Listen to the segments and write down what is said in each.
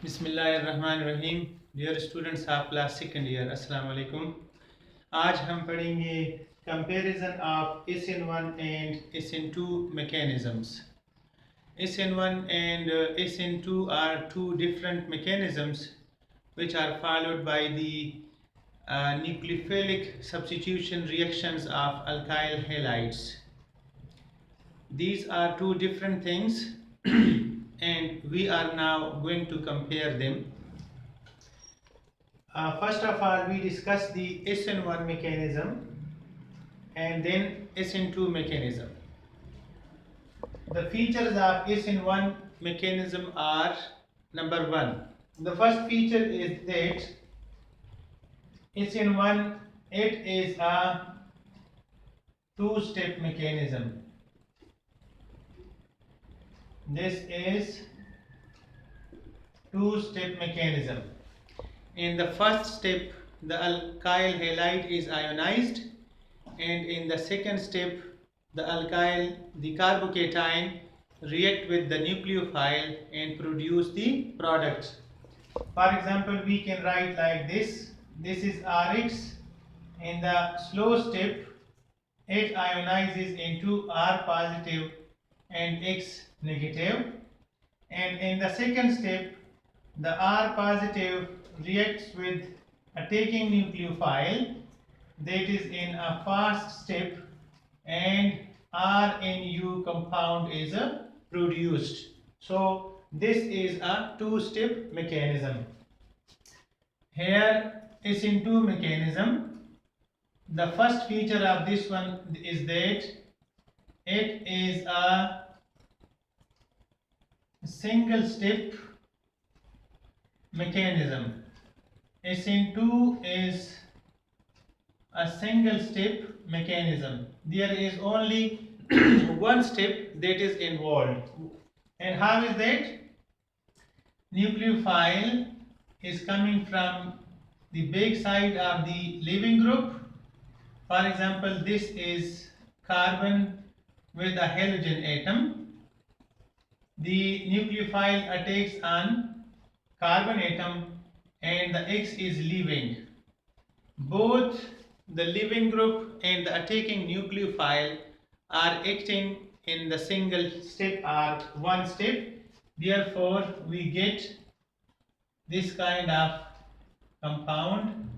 बिस्मिल्लाहिर्रहमानिर्रहीम। Dear students of class second year, अस्सलाम वालेकुम। आज हम पढ़ेंगे comparison of SN1 and SN2 mechanisms. SN1 and SN2 are two different mechanisms which are followed by the nucleophilic substitution reactions of alkyl halides. These are two different things and we are now going to compare them. First of all, we discuss the SN1 mechanism and then SN2 mechanism. The features of SN1 mechanism are: number one, the first feature is that SN1, it is a two-step mechanism. This is two-step mechanism. In the first step, the alkyl halide is ionized, and in the second step, the carbocation react with the nucleophile and produce the product. For example, we can write like this. This is Rx. In the slow step, it ionizes into R positive and X negative, and in the second step, the R positive reacts with a taking nucleophile, that is in a fast step, and RNU compound is produced. So this is a two-step mechanism. Here SN2 mechanism, the first feature of this one is that it is a single step mechanism. SN2 is a single step mechanism. There is only one step that is involved. And how is that? Nucleophile is coming from the back side of the leaving group. For example, this is carbon with a halogen atom. The nucleophile attacks on carbon atom and the X is leaving. Both the leaving group and the attacking nucleophile are acting in the single step or one step. Therefore, we get this kind of compound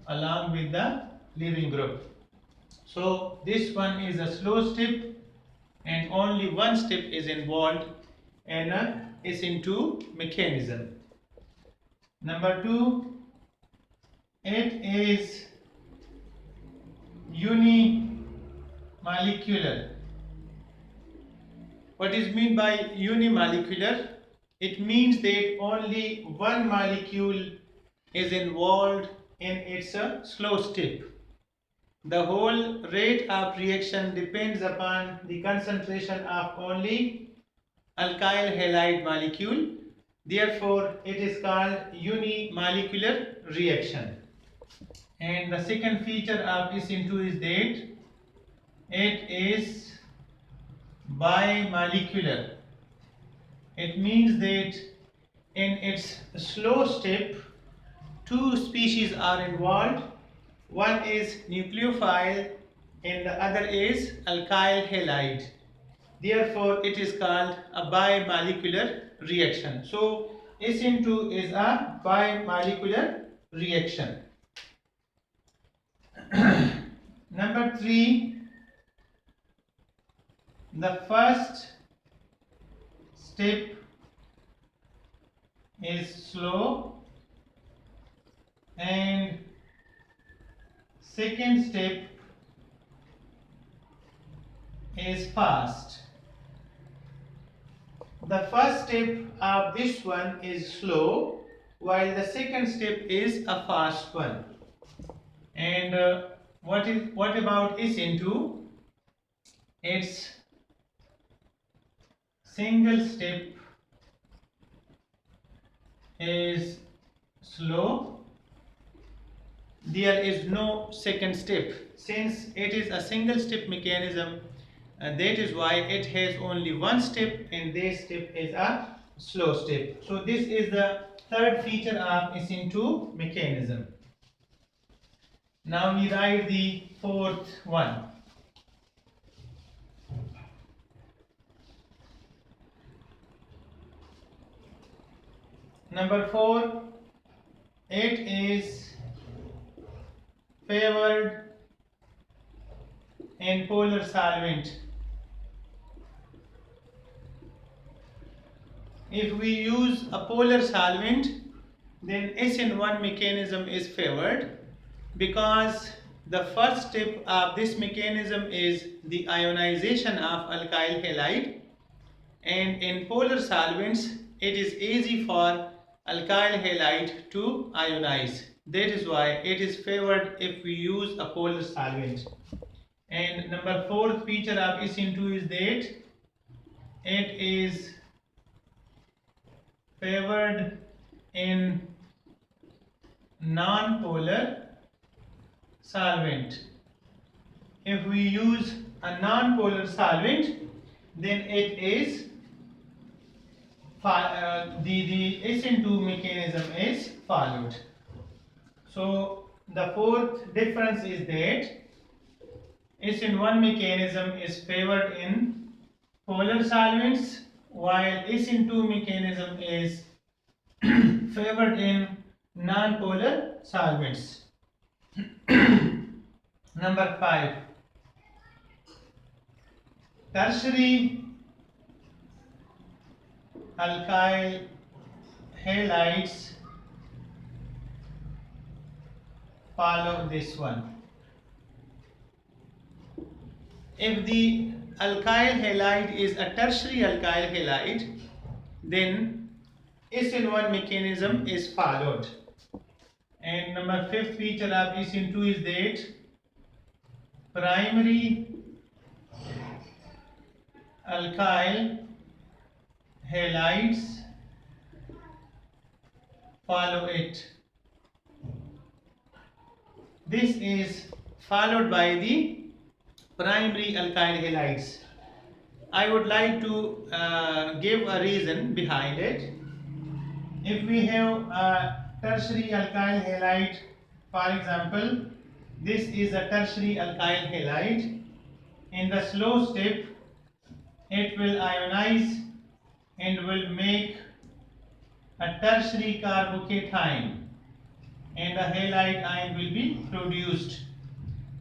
along with the leaving group. So this one is a slow step and only one step is involved in a SN2 mechanism. Number two, it is unimolecular. What is meant by unimolecular? It means that only one molecule is involved in its slow step. The whole rate of reaction depends upon the concentration of only alkyl halide molecule. Therefore, it is called unimolecular reaction. And the second feature of SN2 is that it is bimolecular. It means that in its slow step, two species are involved. One is nucleophile and the other is alkyl halide. Therefore, it is called a bimolecular reaction. So, SN2 is a bimolecular reaction. Number three, the first step is slow and second step is fast. The first step of this one is slow, while the second step is a fast one. And what about SN2? It's single step is slow. There is no second step. Since it is a single step mechanism, that is why it has only one step, and this step is a slow step. So this is the third feature of SN2 mechanism. Now we write the fourth one. Number 4, it is favored in polar solvent. If we use a polar solvent, then SN1 mechanism is favored because the first step of this mechanism is the ionization of alkyl halide, and in polar solvents it is easy for alkyl halide to ionize. That is why it is favored if we use a polar solvent. And number 4th feature of SN2 is that it is favored in non-polar solvent. If we use a non-polar solvent, then it is the SN2 mechanism is followed. So the fourth difference is that SN1 mechanism is favored in polar solvents, while SN2 mechanism is favored in non-polar solvents. Number 5, tertiary alkyl halides follow this one. If the alkyl halide is a tertiary alkyl halide, then SN1 mechanism is followed. And number 5th feature of SN2 is that primary alkyl halides follow it. This is followed by the primary alkyl halides. I would like to give a reason behind it. If we have a tertiary alkyl halide, for example, this is a tertiary alkyl halide. In the slow step, it will ionize and will make a tertiary carbocation, and a halide ion will be produced.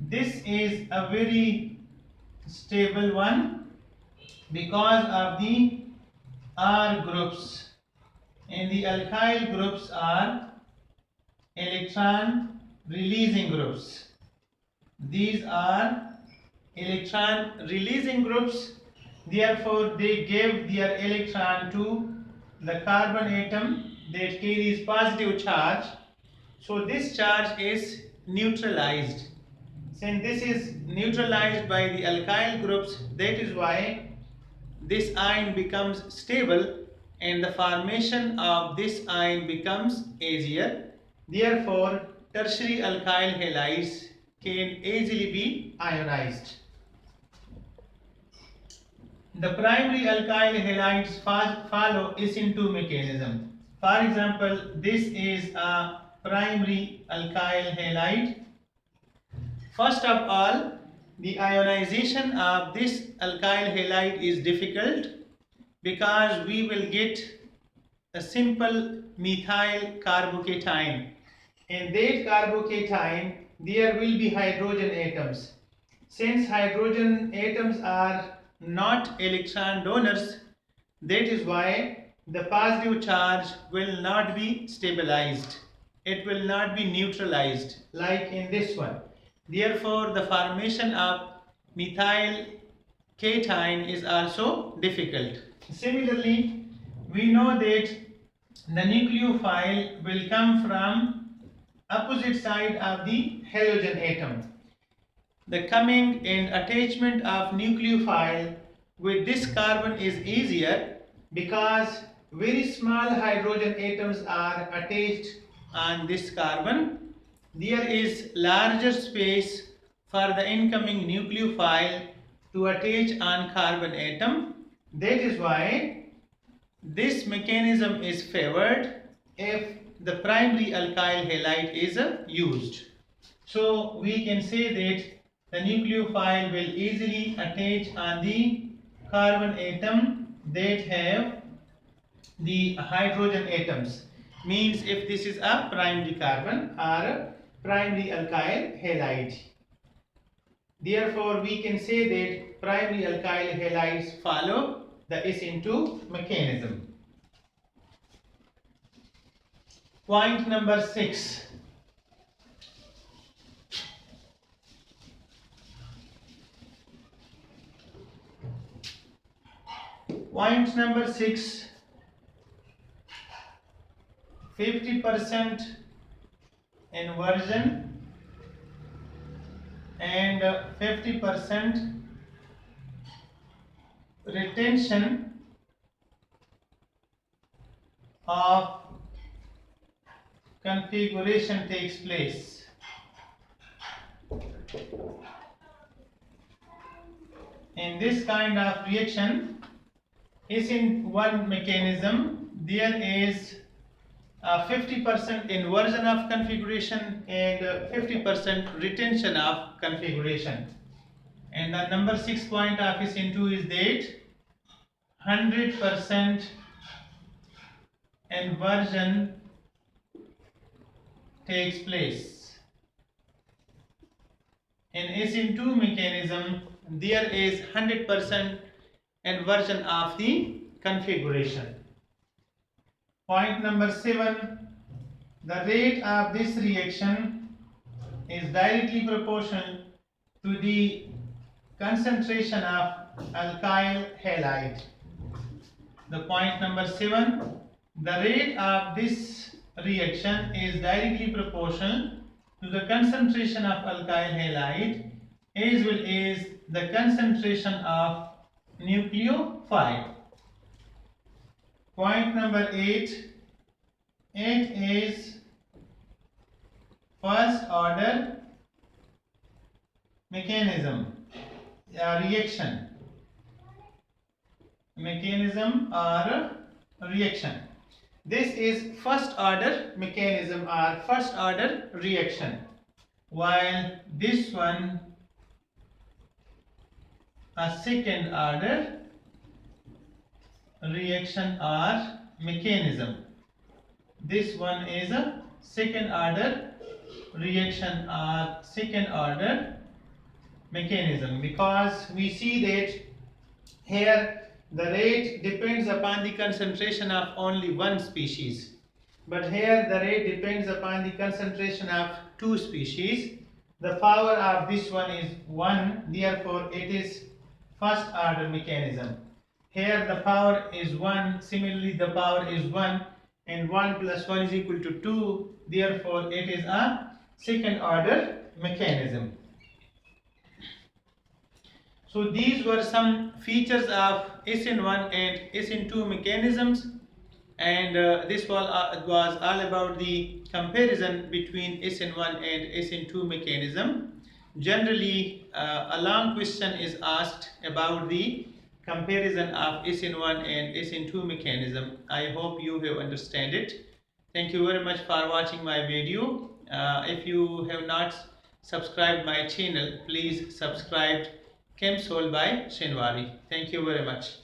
This is a very stable one because of the R groups, and the alkyl groups are electron releasing groups. These are electron releasing groups, therefore they give their electron to the carbon atom that carries positive charge. So this charge is neutralized. Since this is neutralized by the alkyl groups, that is why this ion becomes stable and the formation of this ion becomes easier. Therefore, tertiary alkyl halides can easily be ionized. The primary alkyl halides follow SN2 mechanism. For example, this is a primary alkyl halide. First of all, the ionization of this alkyl halide is difficult because we will get a simple methyl carbocation. In that carbocation, there will be hydrogen atoms. Since hydrogen atoms are not electron donors, that is why the positive charge will not be stabilized. It will not be neutralized like in this one. Therefore, the formation of methyl cation is also difficult. Similarly, we know that the nucleophile will come from opposite side of the halogen atom. The coming and attachment of nucleophile with this carbon is easier because very small hydrogen atoms are attached on this carbon. There is larger space for the incoming nucleophile to attach on carbon atom. That is why this mechanism is favored if the primary alkyl halide is used. So we can say that the nucleophile will easily attach on the carbon atom that have the hydrogen atoms. Means if this is a primary carbon or a primary alkyl halide. Therefore, we can say that primary alkyl halides follow the SN2 mechanism. Point number 6. Point number 6. 50% inversion and 50% retention of configuration takes place. In this kind of reaction, is in one mechanism, there is 50% inversion of configuration and 50% retention of configuration. And the number 6 point of SN2 is that 100% inversion takes place. In SN2 mechanism, there is 100% inversion of the configuration. Point number 7, the rate of this reaction is directly proportional to the concentration of alkyl halide. The point number 7, the rate of this reaction is directly proportional to the concentration of alkyl halide as well as the concentration of nucleophile. Point number 8, it is first order mechanism, reaction. Mechanism or reaction. This is first order mechanism or first order reaction, while this one a second order reaction or mechanism. This one is a second order reaction or second order mechanism, because we see that here the rate depends upon the concentration of only one species, but here the rate depends upon the concentration of two species. The power of this one is 1, therefore it is first order mechanism. Here the power is 1, similarly the power is 1, and 1 plus 1 is equal to 2, therefore it is a second order mechanism. So these were some features of SN1 and SN2 mechanisms, and this was all about the comparison between SN1 and SN2 mechanism. Generally, a long question is asked about the comparison of SN1 and SN2 mechanism. I hope you have understand it. Thank you very much for watching my video. If you have not subscribed my channel, please subscribe ChemSol by Shinwari. Thank you very much.